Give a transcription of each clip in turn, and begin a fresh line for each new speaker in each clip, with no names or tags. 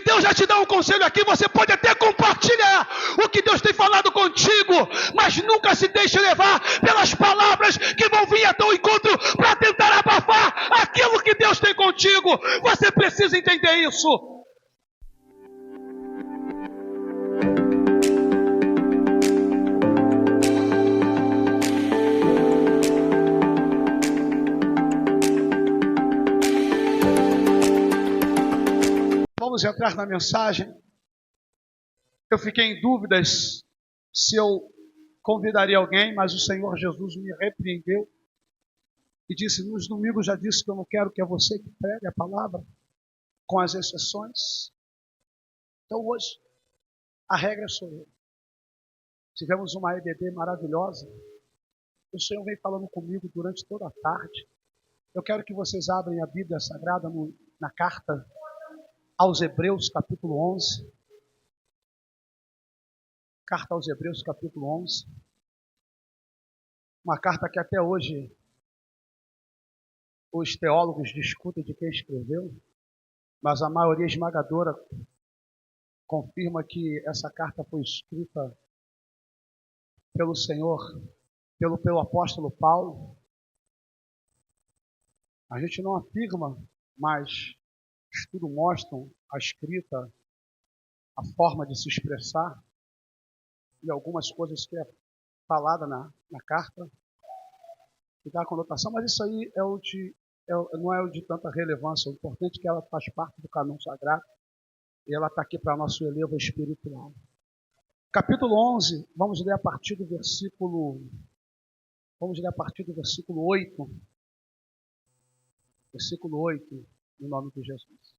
Deus já te dá um conselho aqui, você pode até compartilhar o que Deus tem falado contigo, mas nunca se deixe levar pelas palavras que vão vir até o encontro para tentar abafar aquilo que Deus tem contigo. Você precisa entender isso. Vamos entrar na mensagem. Eu fiquei em dúvidas se eu convidaria alguém, mas o Senhor Jesus me repreendeu e disse, nos domingos já disse que eu não quero que é você que pregue a palavra, com as exceções. Então hoje, a regra sou eu. Tivemos uma EBD maravilhosa. O Senhor vem falando comigo durante toda a tarde. Eu quero que vocês abrem a Bíblia Sagrada na carta aos Hebreus, capítulo 11. Carta aos Hebreus, capítulo 11. Uma carta que até hoje os teólogos discutem de quem escreveu, mas a maioria esmagadora confirma que essa carta foi escrita pelo Senhor, pelo apóstolo Paulo. A gente não afirma, mas estudos mostram a escrita, a forma de se expressar e algumas coisas que é falada na carta que dá a conotação, mas isso aí não é o de tanta relevância. O importante é que ela faz parte do cânon sagrado e ela está aqui para nosso elevo espiritual. Capítulo 11, vamos ler a partir do versículo 8. Versículo 8, no nome de Jesus.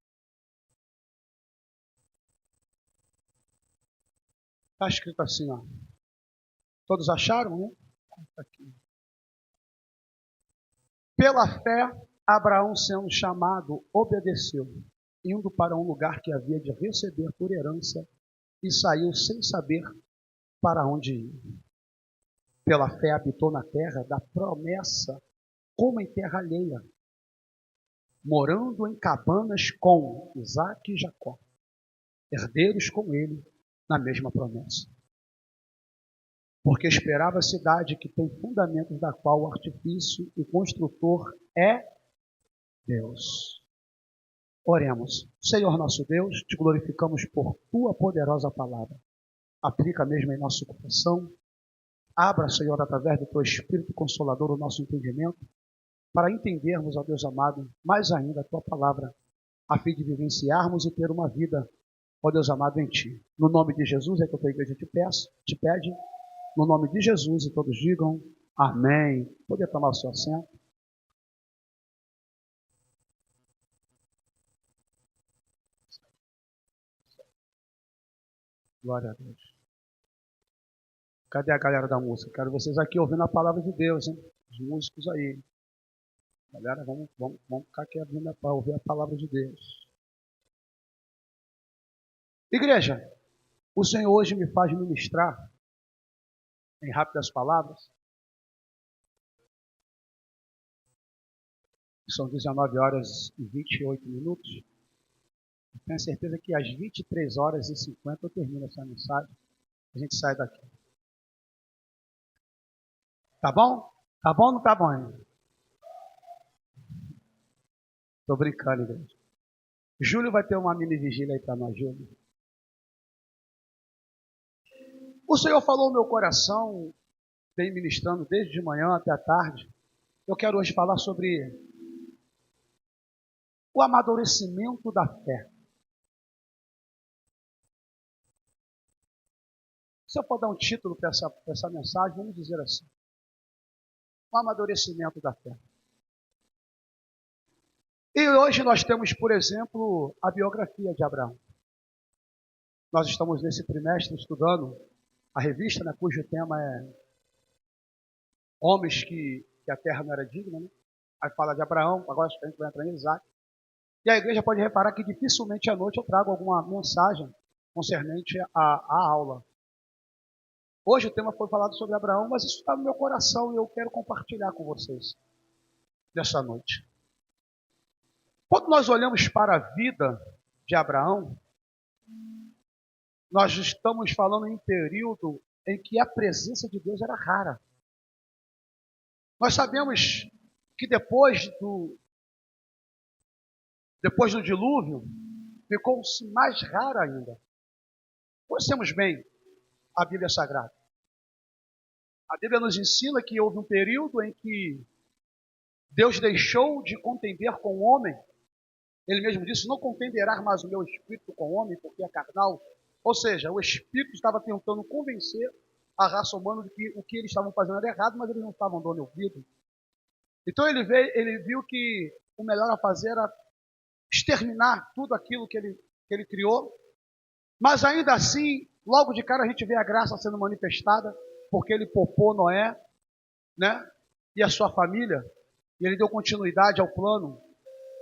Está escrito assim, ó. Todos acharam, né? Está aqui. Pela fé, Abraão, sendo chamado, obedeceu, indo para um lugar que havia de receber por herança, e saiu sem saber para onde ir. Pela fé habitou na terra da promessa, como em terra alheia, morando em cabanas com Isaque e Jacó, herdeiros com ele na mesma promessa. Porque esperava a cidade que tem fundamentos, da qual o artifício e construtor é Deus. Oremos. Senhor nosso Deus, te glorificamos por tua poderosa palavra. Aplica mesmo em nosso coração. Abra, Senhor, através do teu Espírito Consolador o nosso entendimento, para entendermos, ó Deus amado, mais ainda a tua palavra, a fim de vivenciarmos e ter uma vida, ó Deus amado, em ti. No nome de Jesus é que a tua igreja te pede, no nome de Jesus, e todos digam amém. Poder tomar o seu assento. Glória a Deus. Cadê a galera da música? Quero vocês aqui ouvindo a palavra de Deus, hein? Os músicos aí. Galera, vamos ficar aqui para ouvir a palavra de Deus. Igreja, o Senhor hoje me faz ministrar, em rápidas palavras, são 19 horas e 28 minutos. Eu tenho certeza que às 23 horas e 50 eu termino essa mensagem. A gente sai daqui. Tá bom? Tá bom ou não tá bom ainda? Tô brincando, igreja. Júlio vai ter uma mini vigília aí para nós, Júlio. O Senhor falou no meu coração, vem ministrando desde de manhã até a tarde. Eu quero hoje falar sobre o amadurecimento da fé. Se eu for dar um título para essa mensagem, vamos dizer assim: o amadurecimento da fé. E hoje nós temos, por exemplo, a biografia de Abraão. Nós estamos nesse trimestre estudando a revista, né, cujo tema é Homens que a terra não era digna, né? Aí fala de Abraão, agora acho que a gente vai entrar em Isaac. E a igreja pode reparar que dificilmente à noite eu trago alguma mensagem concernente à aula. Hoje o tema foi falado sobre Abraão, mas isso está no meu coração e eu quero compartilhar com vocês nessa noite. Quando nós olhamos para a vida de Abraão, Nós estamos falando em um período em que a presença de Deus era rara. Nós sabemos que depois do dilúvio, ficou-se mais raro ainda. Conhecemos bem a Bíblia Sagrada. A Bíblia nos ensina que houve um período em que Deus deixou de contender com o homem. Ele mesmo disse, não contenderá mais o meu espírito com o homem, porque é carnal. Ou seja, o espírito estava tentando convencer a raça humana de que o que eles estavam fazendo era errado, mas eles não estavam dando ouvido. Então ele viu que o melhor a fazer era exterminar tudo aquilo que ele criou. Mas ainda assim, logo de cara a gente vê a graça sendo manifestada, porque ele poupou Noé, né, e a sua família, e ele deu continuidade ao plano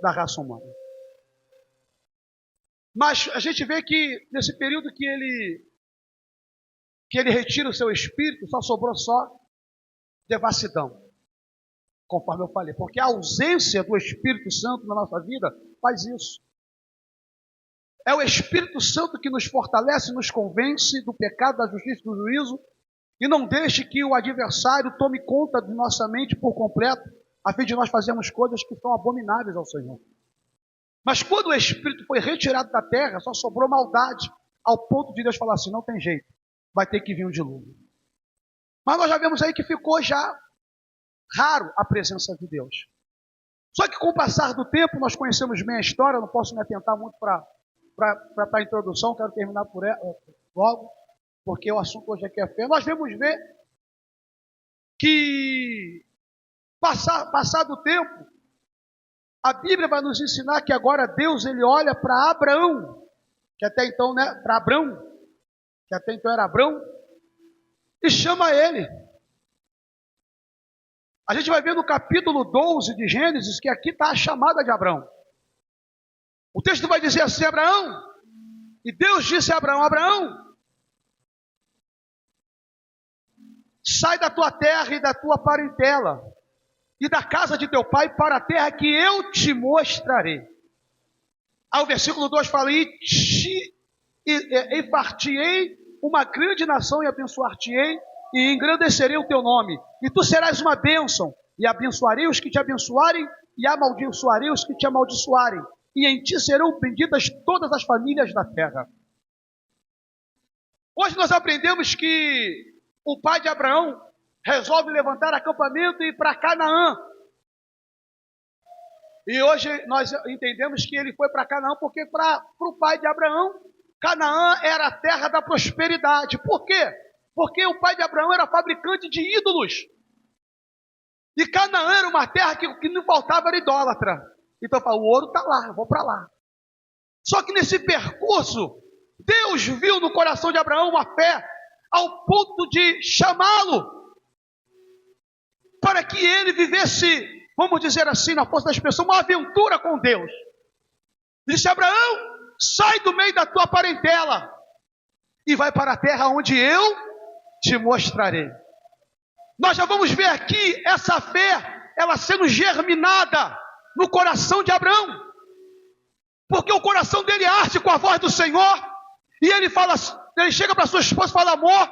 da raça humana. Mas a gente vê que nesse período que ele retira o seu espírito, só sobrou devassidão, conforme eu falei, porque a ausência do Espírito Santo na nossa vida faz isso. É o Espírito Santo que nos fortalece, nos convence do pecado, da justiça e do juízo, e não deixe que o adversário tome conta de nossa mente por completo, a fim de nós fazermos coisas que são abomináveis ao Senhor. Mas quando o Espírito foi retirado da terra, só sobrou maldade, ao ponto de Deus falar assim, não tem jeito, vai ter que vir um dilúvio. Mas nós já vemos aí que ficou já raro a presença de Deus. Só que com o passar do tempo, nós conhecemos bem a história, não posso me atentar muito para a introdução, quero terminar por ela, logo, porque o assunto hoje aqui é fé. Nós vamos ver que, passado o tempo, a Bíblia vai nos ensinar que agora Deus ele olha para Abraão, que até então, né, para Abrão, que até então era Abrão, e chama ele. A gente vai ver no capítulo 12 de Gênesis que aqui está a chamada de Abrão. O texto vai dizer assim, Abraão, e Deus disse a Abraão, Abraão, sai da tua terra e da tua parentela, e da casa de teu pai para a terra que eu te mostrarei. Aí o versículo 2 fala, e far-te-ei uma grande nação e abençoar-te-ei, e engrandecerei o teu nome, e tu serás uma bênção, e abençoarei os que te abençoarem, e amaldiçoarei os que te amaldiçoarem, e em ti serão benditas todas as famílias da terra. Hoje nós aprendemos que o pai de Abraão resolve levantar acampamento e ir para Canaã. E hoje nós entendemos que ele foi para Canaã porque para o pai de Abraão, Canaã era a terra da prosperidade. Por quê? Porque o pai de Abraão era fabricante de ídolos. E Canaã era uma terra que não faltava, era idólatra. Então fala, o ouro está lá, eu vou para lá. Só que nesse percurso, Deus viu no coração de Abraão uma fé ao ponto de chamá-lo para que ele vivesse, vamos dizer assim, na força da expressão, uma aventura com Deus. Ele disse, Abraão, sai do meio da tua parentela e vai para a terra onde eu te mostrarei. Nós já vamos ver aqui essa fé, ela sendo germinada no coração de Abraão, porque o coração dele arde com a voz do Senhor, e ele fala, ele chega para sua esposa e fala, amor,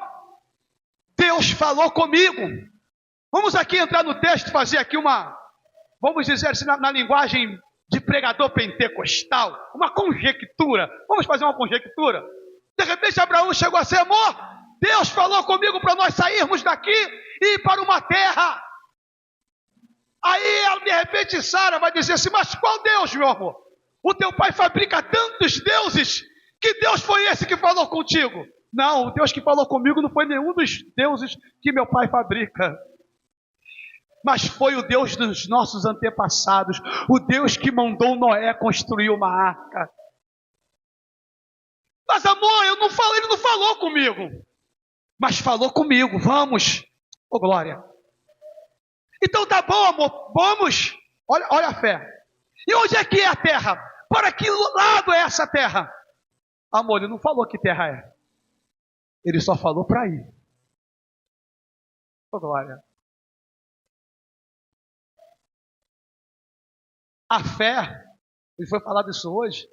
Deus falou comigo. Vamos aqui entrar no texto, fazer aqui vamos dizer assim, na linguagem de pregador pentecostal, uma conjectura. Vamos fazer uma conjectura. De repente Abraão chegou a ser, amor, Deus falou comigo para nós sairmos daqui e ir para uma terra. Aí, de repente, Sara vai dizer assim, mas qual Deus, meu amor? O teu pai fabrica tantos deuses, que Deus foi esse que falou contigo? Não, o Deus que falou comigo não foi nenhum dos deuses que meu pai fabrica, mas foi o Deus dos nossos antepassados, o Deus que mandou Noé construir uma arca. Mas amor, ele não falou comigo, mas falou comigo, vamos, ô glória. Então tá bom, amor, vamos. Olha a fé. E onde é que é a terra? Para que lado é essa terra? Amor, ele não falou que terra é. Ele só falou para ir. Ô glória. A fé, e foi falado isso hoje,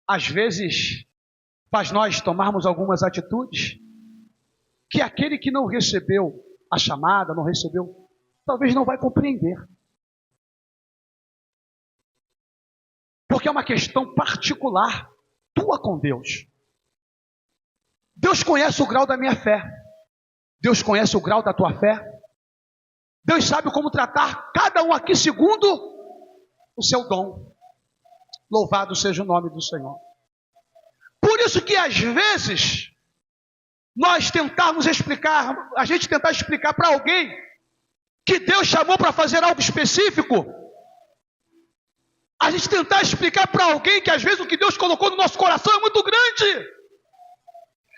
às vezes faz nós tomarmos algumas atitudes que aquele que não recebeu a chamada, não recebeu, talvez não vai compreender. Porque é uma questão particular, tua com Deus. Deus conhece o grau da minha fé. Deus conhece o grau da tua fé. Deus sabe como tratar cada um aqui segundo o seu dom. Louvado seja o nome do Senhor. Por isso que às vezes nós tentarmos explicar, a gente tentar explicar para alguém que Deus chamou para fazer algo específico, a gente tentar explicar para alguém que às vezes o que Deus colocou no nosso coração é muito grande,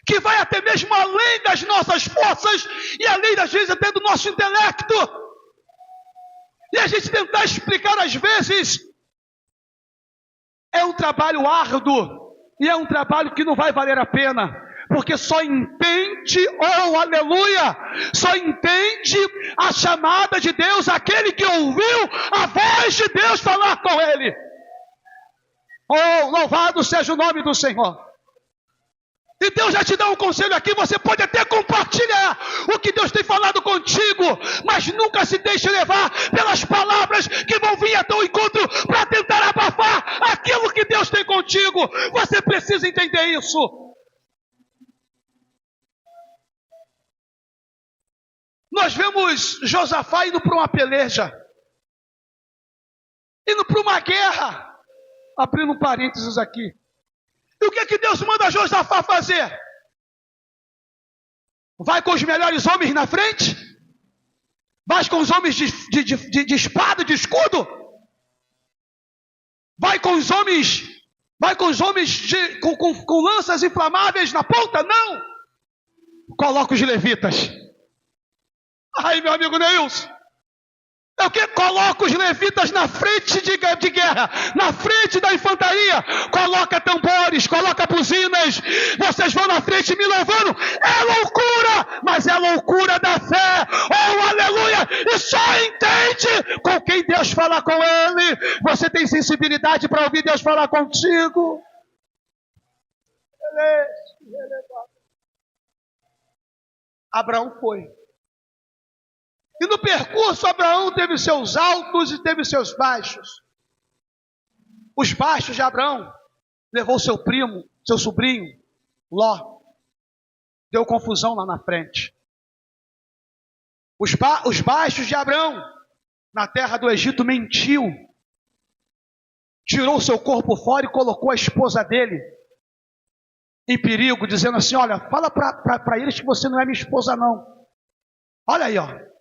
que vai até mesmo além das nossas forças e além das vezes até do nosso intelecto, e a gente tentar explicar às vezes é um trabalho árduo e é um trabalho que não vai valer a pena, porque só entende, oh aleluia, só entende a chamada de Deus aquele que ouviu a voz de Deus falar com ele. Oh, louvado seja o nome do Senhor. E Deus já te dá um conselho aqui, você pode até compartilhar o que Deus tem falado contigo, mas nunca se deixe levar pelas palavras que vão vir a teu encontro para tentar abafar aquilo que Deus tem contigo. Você precisa entender isso. Nós vemos Josafá indo para uma peleja, indo para uma guerra, abrindo um parênteses aqui. E o que é que Deus manda Josafá fazer? Vai com os melhores homens na frente? Vai com os homens de espada, de escudo? Vai com os homens com lanças inflamáveis na ponta? Não! Coloca os levitas. Aí, meu amigo Neilson, é o que? Coloca os levitas na frente de guerra, na frente da infantaria, coloca tambores, coloca buzinas, vocês vão na frente me louvando, é loucura, mas é loucura da fé, oh aleluia, e só entende com quem Deus fala com ele. Você tem sensibilidade para ouvir Deus falar contigo? Abraão foi. E no percurso, Abraão teve seus altos e teve seus baixos. Os baixos de Abraão levou seu primo, seu sobrinho, Ló. Deu confusão lá na frente. Os baixos de Abraão, na terra do Egito, mentiu. Tirou seu corpo fora e colocou a esposa dele em perigo, dizendo assim, olha, fala para eles que você não é minha esposa não. Olha aí, ó.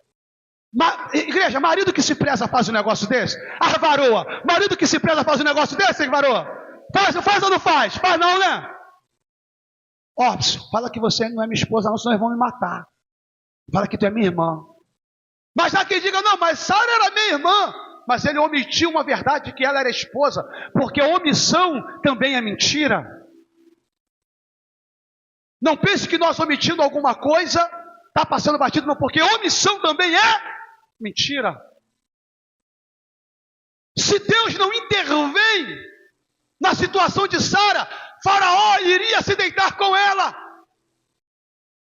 Igreja, marido que se preza faz um negócio desse? Ah, varoa, marido que se preza faz um negócio desse, varoa? Faz ou não faz? Faz não, né? Ó, fala que você não é minha esposa não, senão eles vão me matar. Fala que tu é minha irmã. Mas há quem diga, não, mas Sara era minha irmã. Mas ele omitiu uma verdade que ela era esposa, porque a omissão também é mentira. Não pense que nós omitindo alguma coisa está passando batido, não, porque omissão também é mentira. Se Deus não intervém na situação de Sara, Faraó iria se deitar com ela,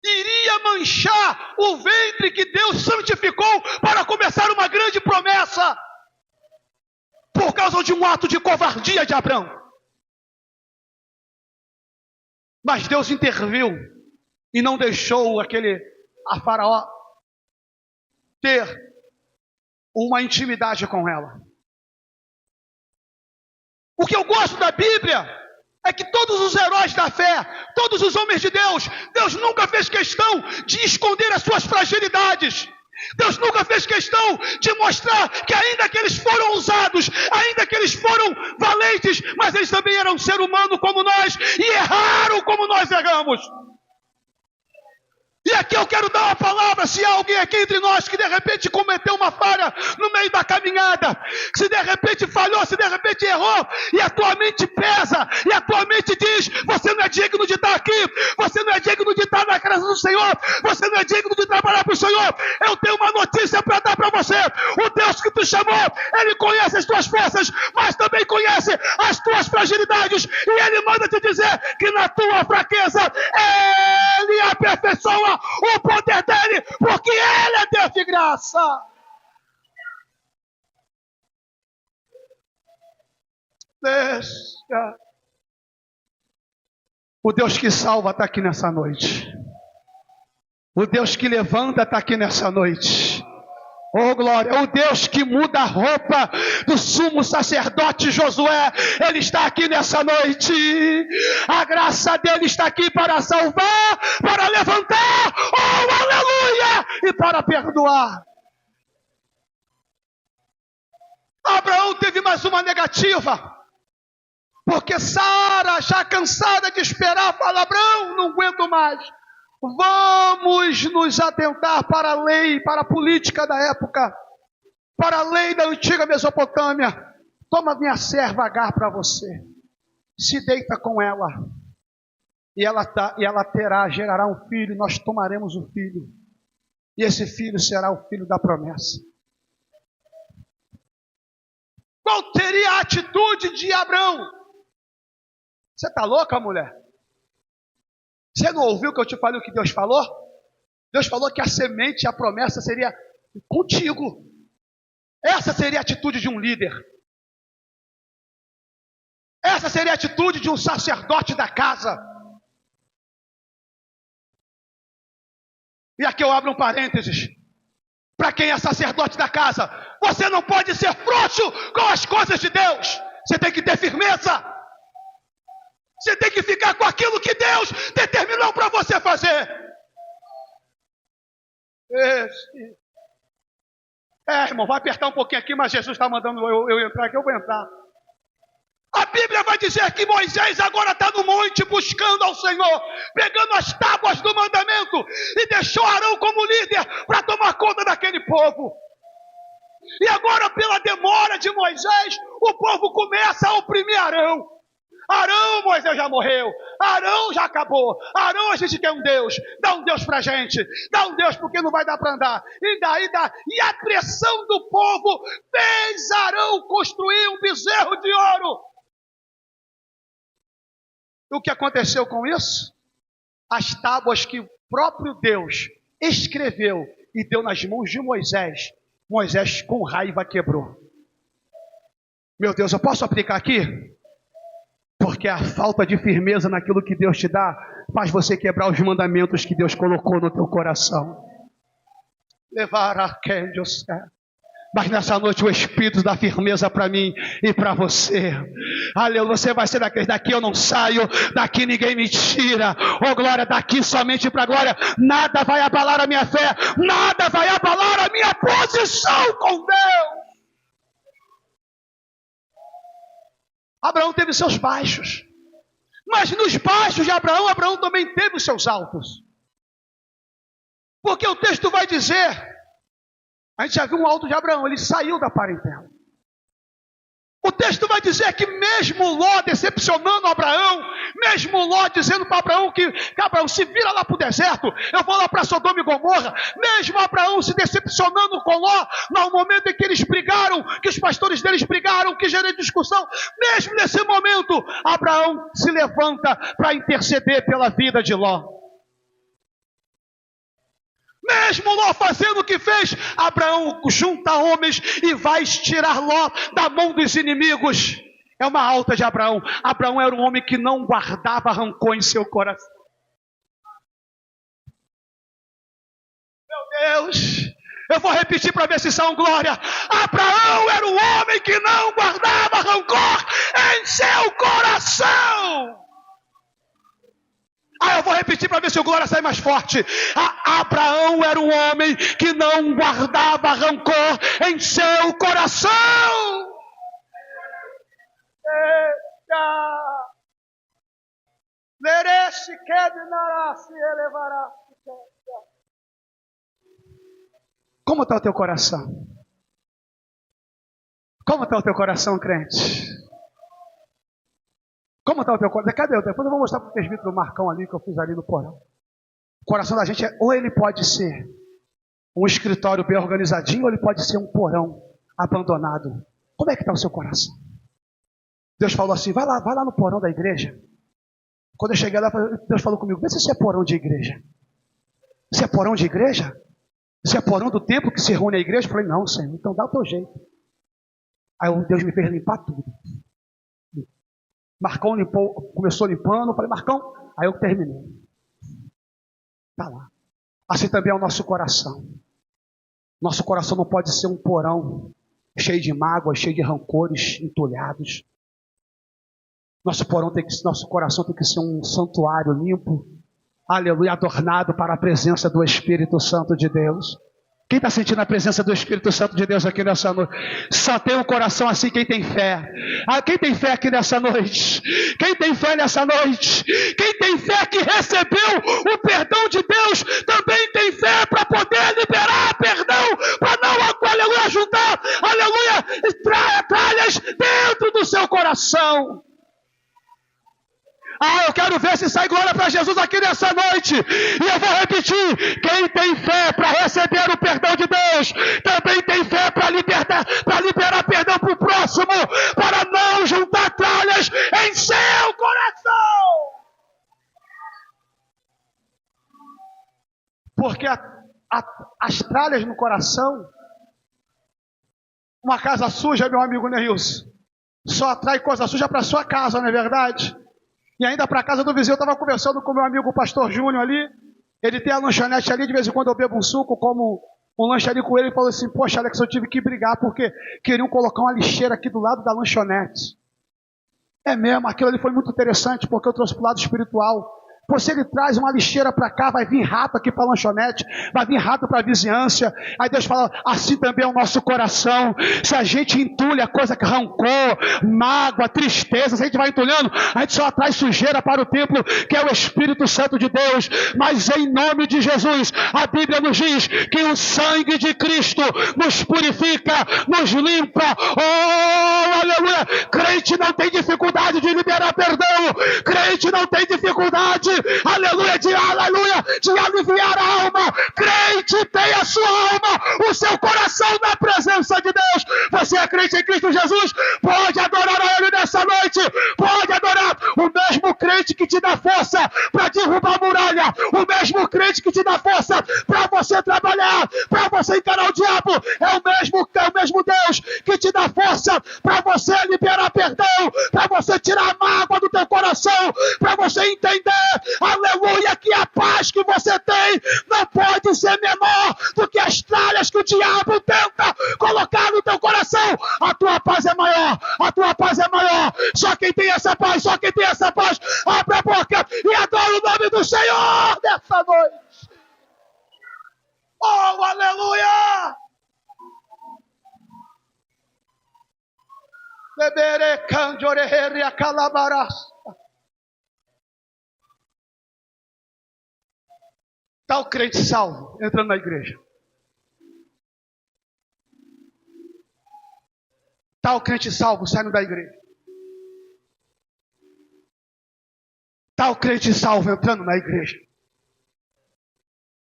iria manchar o ventre que Deus santificou para começar uma grande promessa, por causa de um ato de covardia de Abraão. Mas Deus interviu e não deixou a Faraó ter uma intimidade com ela. O que eu gosto da Bíblia é que todos os heróis da fé, todos os homens de Deus, Deus nunca fez questão de esconder as suas fragilidades. Deus nunca fez questão de mostrar que ainda que eles foram ousados, ainda que eles foram valentes, mas eles também eram ser humano como nós e erraram como nós erramos. E aqui eu quero dar uma palavra, se há alguém aqui entre nós que de repente cometeu uma falha no meio da caminhada, se de repente falhou, se de repente errou, e a tua mente pesa, e a tua mente diz, você não é digno de estar aqui, você não é digno de estar na casa do Senhor, você não é digno de trabalhar para o Senhor, eu tenho uma notícia para dar para você, o Deus que te chamou, Ele conhece as tuas forças, mas também conhece as tuas fragilidades, e Ele manda te dizer que que na tua fraqueza Ele aperfeiçoa o poder dele, porque Ele é Deus de graça. Deixa. O Deus que salva está aqui nessa noite. O Deus que levanta está aqui nessa noite. Oh glória, o Deus que muda a roupa do sumo sacerdote Josué, Ele está aqui nessa noite. A graça dele está aqui para salvar, para levantar, oh aleluia, e para perdoar. Abraão teve mais uma negativa, porque Sara, já cansada de esperar, fala: Abraão, não aguento mais. Vamos nos atentar para a lei, para a política da época, para a lei da antiga Mesopotâmia. Toma minha serva Agar para você, se deita com ela, e ela gerará um filho, nós tomaremos o filho, e esse filho será o filho da promessa. Qual seria a atitude de Abraão? Você está louca, mulher? Você não ouviu que eu te falei o que Deus falou? Deus falou que a semente, a promessa seria contigo. Essa seria a atitude de um líder. Essa seria a atitude de um sacerdote da casa. E aqui eu abro um parênteses. Para quem é sacerdote da casa, você não pode ser frouxo com as coisas de Deus. Você tem que ter firmeza. Você tem que ficar com aquilo que Deus determinou para você fazer. Irmão, vai apertar um pouquinho aqui, mas Jesus está mandando eu entrar aqui, eu vou entrar. A Bíblia vai dizer que Moisés agora está no monte buscando ao Senhor, pegando as tábuas do mandamento, e deixou Arão como líder para tomar conta daquele povo. E agora, pela demora de Moisés, o povo começa a oprimir Arão. Arão, Moisés já morreu. Arão já acabou. Arão, a gente quer um Deus. Dá um Deus pra gente. Dá um Deus porque não vai dar para andar. E daí dá. E a pressão do povo fez Arão construir um bezerro de ouro. O que aconteceu com isso? As tábuas que o próprio Deus escreveu e deu nas mãos de Moisés, Moisés com raiva quebrou. Meu Deus, eu posso aplicar aqui? Porque a falta de firmeza naquilo que Deus te dá faz você quebrar os mandamentos que Deus colocou no teu coração. Levar a quem Deus quer. Mas nessa noite o Espírito dá firmeza para mim e para você. Aleluia, você vai ser daqui eu não saio, daqui ninguém me tira. Oh glória, daqui somente para glória. Nada vai abalar a minha fé, nada vai abalar a minha posição com Deus. Abraão teve seus baixos, mas nos baixos de Abraão, Abraão também teve os seus altos. Porque o texto vai dizer, a gente já viu um alto de Abraão, ele saiu da parentela. O texto vai dizer que mesmo Ló decepcionando Abraão, mesmo Ló dizendo para Abraão que Abraão se vira lá para o deserto, eu vou lá para Sodoma e Gomorra, mesmo Abraão se decepcionando com Ló, no momento em que eles brigaram, que os pastores deles brigaram, que gerou discussão, mesmo nesse momento, Abraão se levanta para interceder pela vida de Ló. Mesmo Ló fazendo o que fez, Abraão junta homens e vai tirar Ló da mão dos inimigos. É uma alta de Abraão. Abraão era um homem que não guardava rancor em seu coração. Meu Deus, eu vou repetir para ver se são glória. Abraão era um homem que não guardava rancor em seu coração. Eu vou repetir para ver se o glória sai mais forte. Abraão era um homem que não guardava rancor em seu coração. Como está o teu coração? Como está o teu coração, crente? Como está o teu coração? Cadê? Depois eu vou mostrar para o presbítero Marcão ali, que eu fiz ali no porão. O coração da gente ou ele pode ser um escritório bem organizadinho, ou ele pode ser um porão abandonado. Como é que está o seu coração? Deus falou assim, vai lá no porão da igreja. Quando eu cheguei lá, Deus falou comigo: vê se isso é porão de igreja. Isso é porão de igreja? Isso é porão do templo que se reúne a igreja? Eu falei: não, Senhor, então dá o teu jeito. Aí Deus me fez limpar tudo. Marcão limpou, começou limpando. Eu falei: Marcão, aí eu terminei. Está lá. Assim também é o nosso coração. Nosso coração não pode ser um porão cheio de mágoas, cheio de rancores entulhados. Nosso coração tem que ser um santuário limpo, aleluia, adornado para a presença do Espírito Santo de Deus. Quem está sentindo a presença do Espírito Santo de Deus aqui nessa noite? Só tem um coração assim quem tem fé. Quem tem fé aqui nessa noite? Quem tem fé nessa noite? Quem tem fé que recebeu o perdão de Deus, também tem fé para poder liberar perdão, para não, aleluia, juntar, aleluia, tralhas dentro do seu coração. Eu quero ver se sai glória para Jesus aqui nessa noite. E eu vou repetir: quem tem fé para receber o perdão de Deus, também tem fé para liberar perdão para o próximo, para não juntar tralhas em seu coração. Porque as tralhas no coração, uma casa suja, meu amigo Neilson, só atrai coisa suja para sua casa, não é verdade? E ainda para a casa do vizinho, eu estava conversando com meu amigo pastor Júnior ali. Ele tem a lanchonete ali, de vez em quando eu bebo um suco, como um lanche ali com ele. Ele falou assim: poxa, Alex, eu tive que brigar porque queriam colocar uma lixeira aqui do lado da lanchonete. É mesmo, aquilo ali foi muito interessante, porque eu trouxe para o lado espiritual. Pô, se ele traz uma lixeira para cá, vai vir rato aqui para a lanchonete, vai vir rato para a vizinhança. Aí Deus fala: assim também é o nosso coração. Se a gente entulha coisa que rancor, mágoa, tristeza, se a gente vai entulhando, a gente só traz sujeira para o templo, que é o Espírito Santo de Deus. Mas em nome de Jesus, a Bíblia nos diz que o sangue de Cristo nos purifica, nos limpa. Oh, aleluia! Crente não tem dificuldade de liberar perdão. Crente não tem dificuldade, aleluia, de aliviar a alma. Crente tem a sua alma, o seu coração na presença de Deus. Você é crente em Cristo Jesus? Pode adorar a Ele nessa noite. Pode adorar. O mesmo crente que te dá força para derrubar a muralha, o mesmo crente que te dá força para você trabalhar, para você encarar o diabo, é o mesmo Deus que te dá força para você liberar perdão, para você tirar a mágoa do teu coração, para você entender, aleluia, que a paz que você tem não pode ser menor do que as tralhas que o diabo tenta colocar no teu coração. A tua paz é maior, a tua paz é maior. Só quem tem essa paz, abre a boca e adora o nome do Senhor nessa noite. Oh, aleluia! Bebere canjoreheri a calabaras. Está o crente salvo entrando na igreja. Está o crente salvo saindo da igreja. Está o crente salvo entrando na igreja.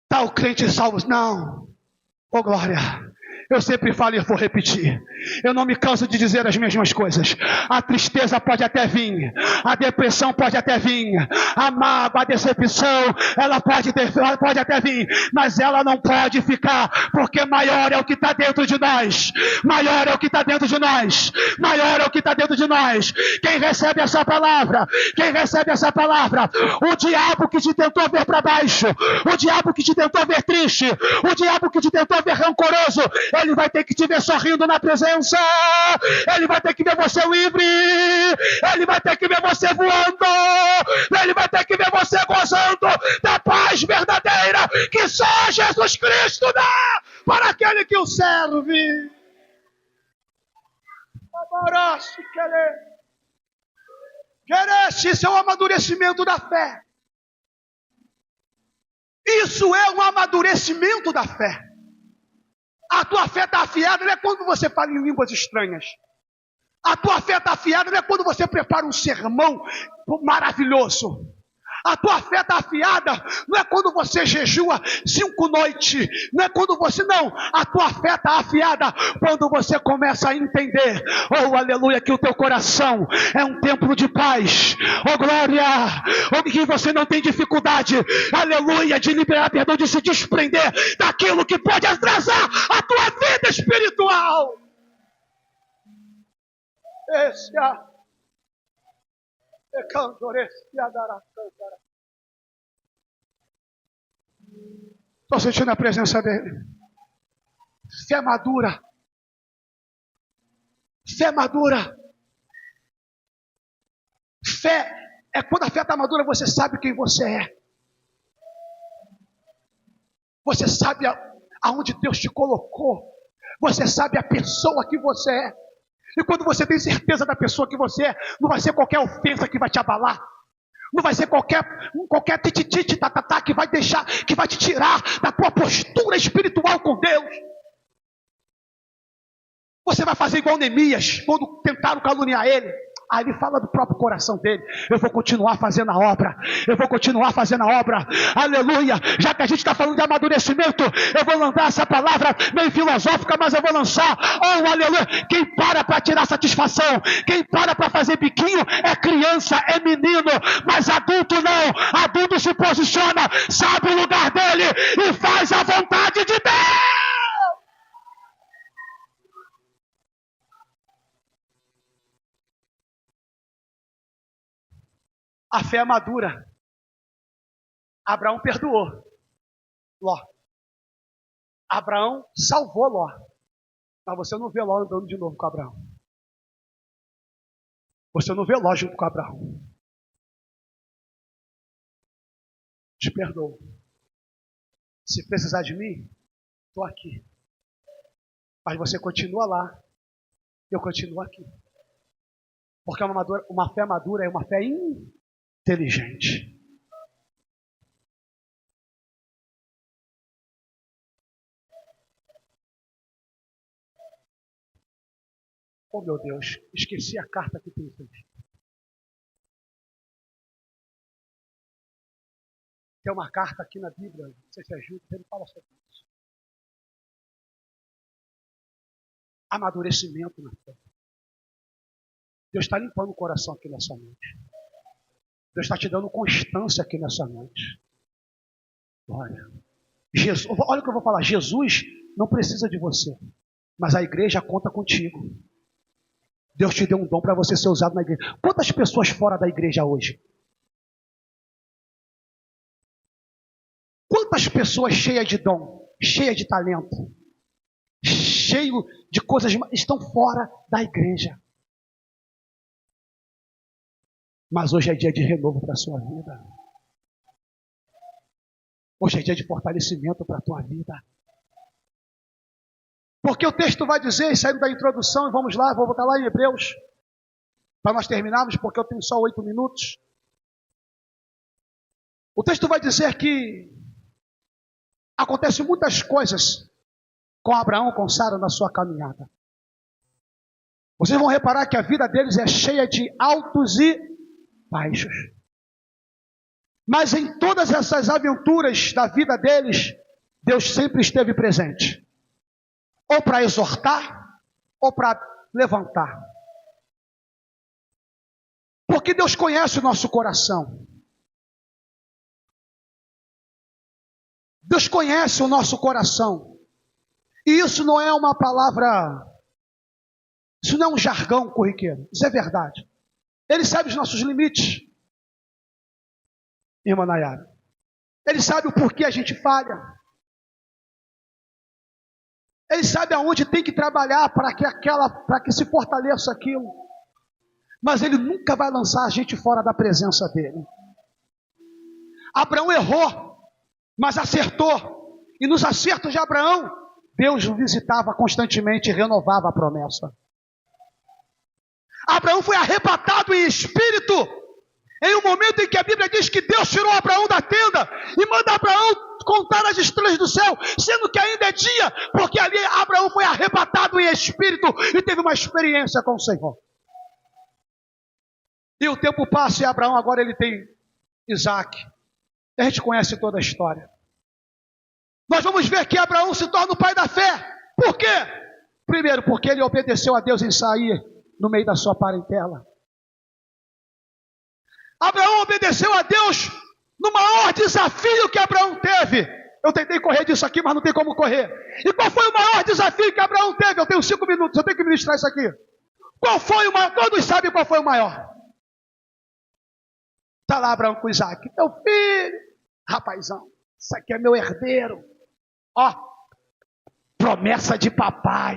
Está o crente salvo. Não. Oh, glória. Eu sempre falo e vou repetir. Eu não me canso de dizer as mesmas coisas. A tristeza pode até vir, a depressão pode até vir, a mágoa, a decepção, ela pode até vir, mas ela não pode ficar, porque maior é o que está dentro de nós. Maior é o que está dentro de nós. Maior é o que está dentro de nós. Quem recebe essa palavra, o diabo que te tentou ver para baixo, o diabo que te tentou ver triste, o diabo que te tentou ver rancoroso, ele vai ter que te ver sorrindo na presença. Ele vai ter que ver você livre. Ele vai ter que ver você voando. Ele vai ter que ver você gozando da paz verdadeira que só Jesus Cristo dá para aquele que o serve. Isso é o amadurecimento da fé. Isso é um amadurecimento da fé. A tua fé está afiada não é quando você fala em línguas estranhas. A tua fé está afiada não é quando você prepara um sermão maravilhoso. A tua fé está afiada, não é quando você jejua 5 noites, não é quando você, não, a tua fé está afiada quando você começa a entender, oh aleluia, que o teu coração é um templo de paz, oh glória, onde que você não tem dificuldade, aleluia, de liberar perdão, de se desprender daquilo que pode atrasar a tua vida espiritual. Esse é estou sentindo a presença dele. Fé madura. Fé madura. Fé é quando a fé está madura, você sabe quem você é. Você sabe aonde Deus te colocou. Você sabe a pessoa que você é. E quando você tem certeza da pessoa que você é, não vai ser qualquer ofensa que vai te abalar. Não vai ser qualquer tititi, tatatá, que vai te tirar da tua postura espiritual com Deus. Você vai fazer igual Neemias, quando tentaram caluniar ele. Aí ele fala do próprio coração dele. Eu vou continuar fazendo a obra. Eu vou continuar fazendo a obra. Aleluia. Já que a gente está falando de amadurecimento, eu vou lançar essa palavra meio filosófica, mas eu vou lançar. Oh, aleluia. Quem para tirar satisfação, quem para fazer biquinho é criança, é menino. Mas adulto não. Adulto se posiciona, sabe o lugar dele e faz a vontade de Deus. A fé é madura. Abraão perdoou Ló. Abraão salvou Ló. Mas você não vê Ló andando de novo com Abraão. Você não vê Ló junto com Abraão. Te perdoo. Se precisar de mim, estou aqui. Mas você continua lá. Eu continuo aqui. Porque uma fé madura é uma fé inteligente. Oh meu Deus, esqueci a carta que tem feito. Tem uma carta aqui na Bíblia, não sei se ajuda, ele fala sobre isso. Amadurecimento na fé. Deus está limpando o coração aqui nessa noite. Deus está te dando constância aqui nessa noite. Olha, olha o que eu vou falar. Jesus não precisa de você, mas a igreja conta contigo. Deus te deu um dom para você ser usado na igreja. Quantas pessoas fora da igreja hoje? Quantas pessoas cheias de dom, cheias de talento, cheias de coisas, estão fora da igreja? Mas hoje é dia de renovo para a sua vida. Hoje é dia de fortalecimento para a tua vida. Porque o texto vai dizer, saindo da introdução, e vamos lá, vou voltar lá em Hebreus, para nós terminarmos, porque eu tenho só 8 minutos. O texto vai dizer que acontecem muitas coisas com Abraão, com Sara na sua caminhada. Vocês vão reparar que a vida deles é cheia de altos e baixos. Mas em todas essas aventuras da vida deles, Deus sempre esteve presente. Ou para exortar, ou para levantar. Porque Deus conhece o nosso coração. Deus conhece o nosso coração. E isso não é uma palavra, isso não é um jargão corriqueiro, isso é verdade. Ele sabe os nossos limites, irmã Nayara. Ele sabe o porquê a gente falha. Ele sabe aonde tem que trabalhar para que se fortaleça aquilo. Mas Ele nunca vai lançar a gente fora da presença dEle. Abraão errou, mas acertou. E nos acertos de Abraão, Deus o visitava constantemente e renovava a promessa. Abraão foi arrebatado em espírito, em um momento em que a Bíblia diz que Deus tirou Abraão da tenda e manda Abraão contar as estrelas do céu, sendo que ainda é dia, porque ali Abraão foi arrebatado em espírito e teve uma experiência com o Senhor. E o tempo passa e Abraão agora ele tem Isaac. A gente conhece toda a história. Nós vamos ver que Abraão se torna o pai da fé. Por quê? Primeiro, porque ele obedeceu a Deus em sair no meio da sua parentela. Abraão obedeceu a Deus no maior desafio que Abraão teve. Eu tentei correr disso aqui, mas não tem como correr. E qual foi o maior desafio que Abraão teve? Eu tenho 5 minutos, eu tenho que ministrar isso aqui. Qual foi o maior? Todos sabem qual foi o maior. Está lá Abraão com Isaac. Meu filho, rapazão, isso aqui é meu herdeiro. Ó, promessa de papai.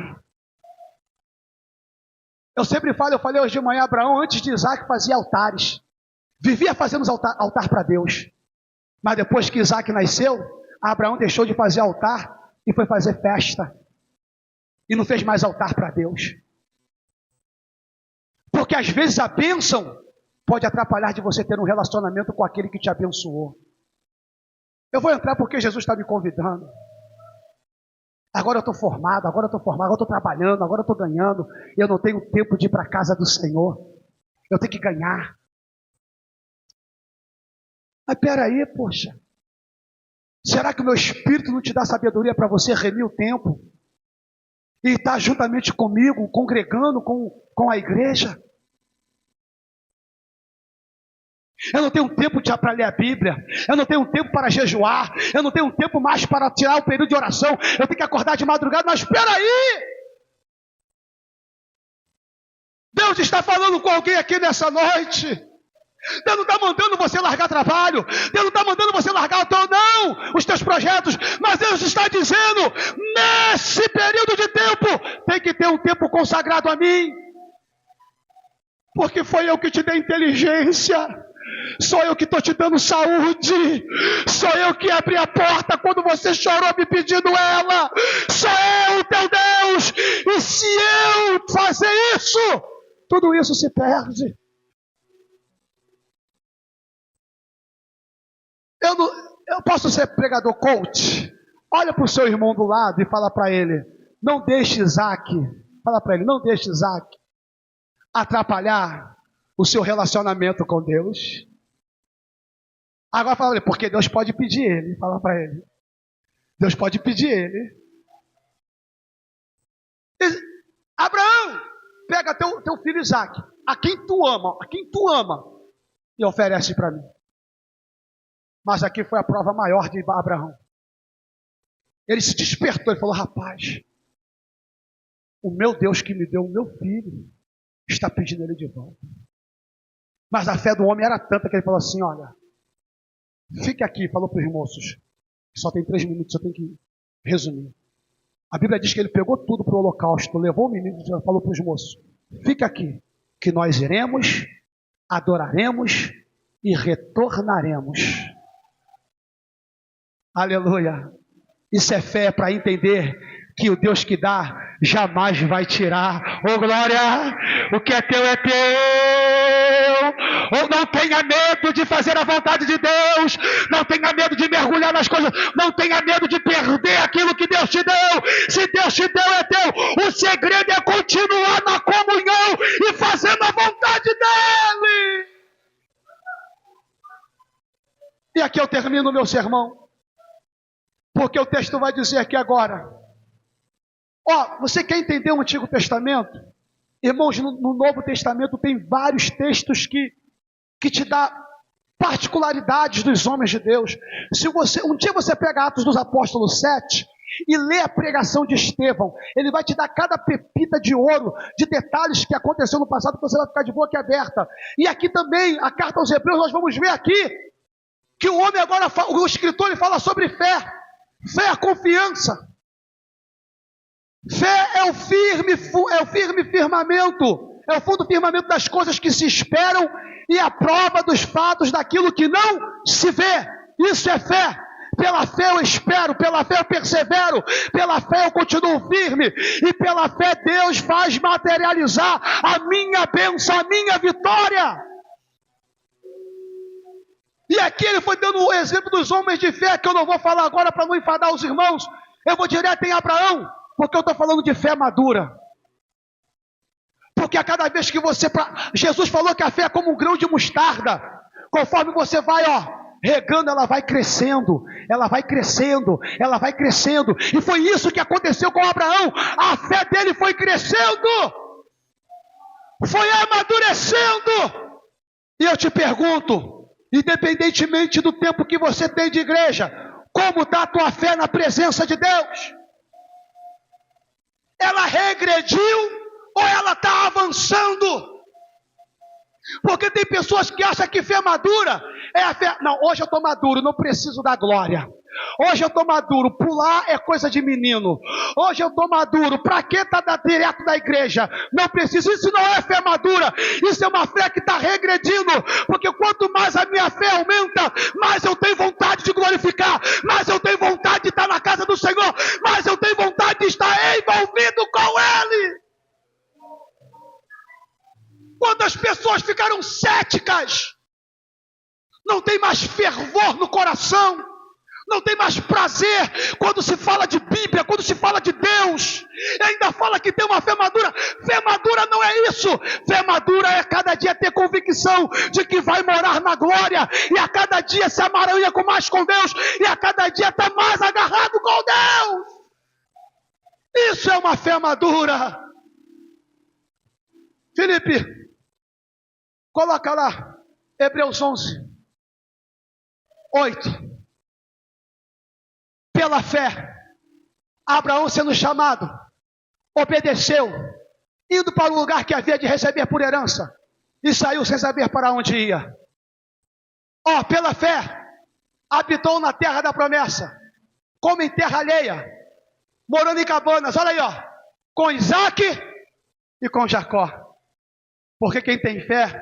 Eu sempre falo, eu falei hoje de manhã, Abraão, antes de Isaac, fazia altares. Vivia fazendo altar para Deus. Mas depois que Isaac nasceu, Abraão deixou de fazer altar e foi fazer festa. E não fez mais altar para Deus. Porque às vezes a bênção pode atrapalhar de você ter um relacionamento com aquele que te abençoou. Eu vou entrar porque Jesus está me convidando. Agora eu estou formado, agora eu estou trabalhando, agora eu estou ganhando. Eu não tenho tempo de ir para a casa do Senhor. Eu tenho que ganhar. Mas peraí, poxa. Será que o meu espírito não te dá sabedoria para você remir o tempo? E estar juntamente comigo, congregando com a igreja? Eu não tenho tempo para ler a Bíblia. Eu não tenho tempo para jejuar. Eu não tenho tempo mais para tirar o período de oração. Eu tenho que acordar de madrugada. Mas espera aí! Deus está falando com alguém aqui nessa noite. Deus não está mandando você largar trabalho. Deus não está mandando você largar os teus projetos. Mas Deus está dizendo, nesse período de tempo, tem que ter um tempo consagrado a mim. Porque foi eu que te dei inteligência. Sou eu que estou te dando saúde. Sou eu que abri a porta quando você chorou me pedindo ela. Sou eu, teu Deus. E se eu fazer isso, tudo isso se perde. Eu posso ser pregador coach? Olha para o seu irmão do lado e fala para ele, não deixe Isaac, fala para ele, não deixe Isaac atrapalhar o seu relacionamento com Deus. Agora fala para ele, porque Deus pode pedir ele, fala para ele. Deus pode pedir ele. Abraão, pega teu filho Isaac, a quem tu ama, e oferece para mim. Mas aqui foi a prova maior de Abraão. Ele se despertou e falou, rapaz, o meu Deus que me deu o meu filho, está pedindo ele de volta. Mas a fé do homem era tanta que ele falou assim, olha, fique aqui, falou para os moços, só tem 3 minutos, eu tenho que resumir. A Bíblia diz que ele pegou tudo para o holocausto, levou o menino e falou para os moços, fique aqui, que nós iremos, adoraremos e retornaremos. Aleluia. Isso é fé para entender que o Deus que dá jamais vai tirar. Oh glória, o que é teu é teu. Oh, não tenha medo de fazer a vontade de Deus. Não tenha medo de mergulhar nas coisas. Não tenha medo de perder aquilo que Deus te deu. Se Deus te deu, é teu. O segredo é continuar na comunhão e fazendo a vontade dEle. E aqui eu termino o meu sermão. Porque o texto vai dizer aqui agora. Você quer entender o Antigo Testamento? Irmãos, no Novo Testamento tem vários textos que te dá particularidades dos homens de Deus. Se um dia você pega Atos dos Apóstolos 7 e lê a pregação de Estevão, ele vai te dar cada pepita de ouro, de detalhes que aconteceu no passado, que você vai ficar de boca aberta. E aqui também, a carta aos Hebreus, nós vamos ver aqui, que o homem agora, o escritor, ele fala sobre fé. Fé é a confiança. Fé é o firme firmamento. É o fundo firmamento das coisas que se esperam e a prova dos fatos daquilo que não se vê. Isso é fé. Pela fé eu espero, pela fé eu persevero, pela fé eu continuo firme e pela fé Deus faz materializar a minha bênção, a minha vitória. E aqui ele foi dando o exemplo dos homens de fé, que eu não vou falar agora para não enfadar os irmãos. Eu vou direto em Abraão, porque eu estou falando de fé madura. Porque a cada vez que Jesus falou que a fé é como um grão de mostarda. Conforme você vai, regando, ela vai crescendo, ela vai crescendo, ela vai crescendo. E foi isso que aconteceu com Abraão. A fé dele foi crescendo, foi amadurecendo. E eu te pergunto, independentemente do tempo que você tem de igreja, como está a tua fé na presença de Deus? Ela regrediu ou ela está avançando? Porque tem pessoas que acham que fé madura é a fé. Não, hoje eu estou maduro, não preciso da glória. Hoje eu estou maduro, pular é coisa de menino. Hoje eu estou maduro, para que estar direto da igreja? Não preciso, isso não é fé madura. Isso é uma fé que está regredindo. Porque quanto mais a minha fé aumenta, mais eu tenho vontade de glorificar, mais eu tenho vontade de estar na casa do Senhor, mais eu tenho vontade de estar envolvido com Ele. Quando as pessoas ficaram céticas, não tem mais fervor no coração, não tem mais prazer quando se fala de Bíblia, quando se fala de Deus, e ainda fala que tem uma fé madura. Fé madura não é isso. Fé madura é cada dia ter convicção de que vai morar na glória, e a cada dia se amaranha mais com Deus, e a cada dia está mais agarrado com Deus. Isso é uma fé madura. Felipe, coloca lá, Hebreus 11, 8. Pela fé, Abraão, sendo chamado, obedeceu, indo para o lugar que havia de receber por herança, e saiu sem saber para onde ia. Pela fé, habitou na terra da promessa, como em terra alheia, morando em cabanas, olha aí, com Isaac e com Jacó. Porque quem tem fé,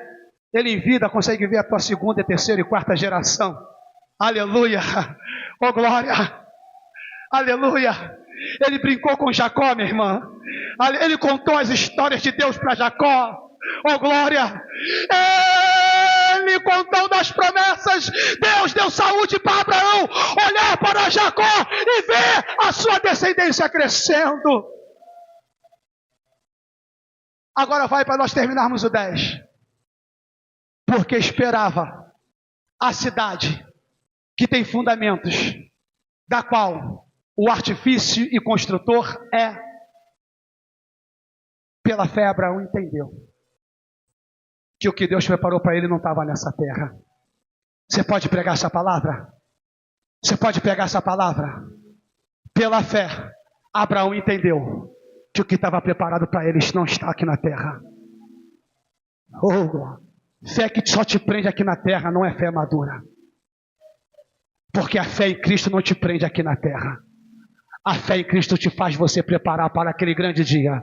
ele em vida consegue ver a tua segunda, terceira e quarta geração. Aleluia, glória. Aleluia. Ele brincou com Jacó, minha irmã. Ele contou as histórias de Deus para Jacó. Glória. Ele contou das promessas. Deus deu saúde para Abraão olhar para Jacó e ver a sua descendência crescendo. Agora vai para nós terminarmos o 10. Porque esperava a cidade que tem fundamentos, da qual o artifício e construtor é. Pela fé, Abraão entendeu que o que Deus preparou para ele não estava nessa terra. Você pode pregar essa palavra? Você pode pegar essa palavra? Pela fé, Abraão entendeu que o que estava preparado para eles não está aqui na terra. Fé que só te prende aqui na terra não é fé madura. Porque a fé em Cristo não te prende aqui na terra. A fé em Cristo te faz você preparar para aquele grande dia.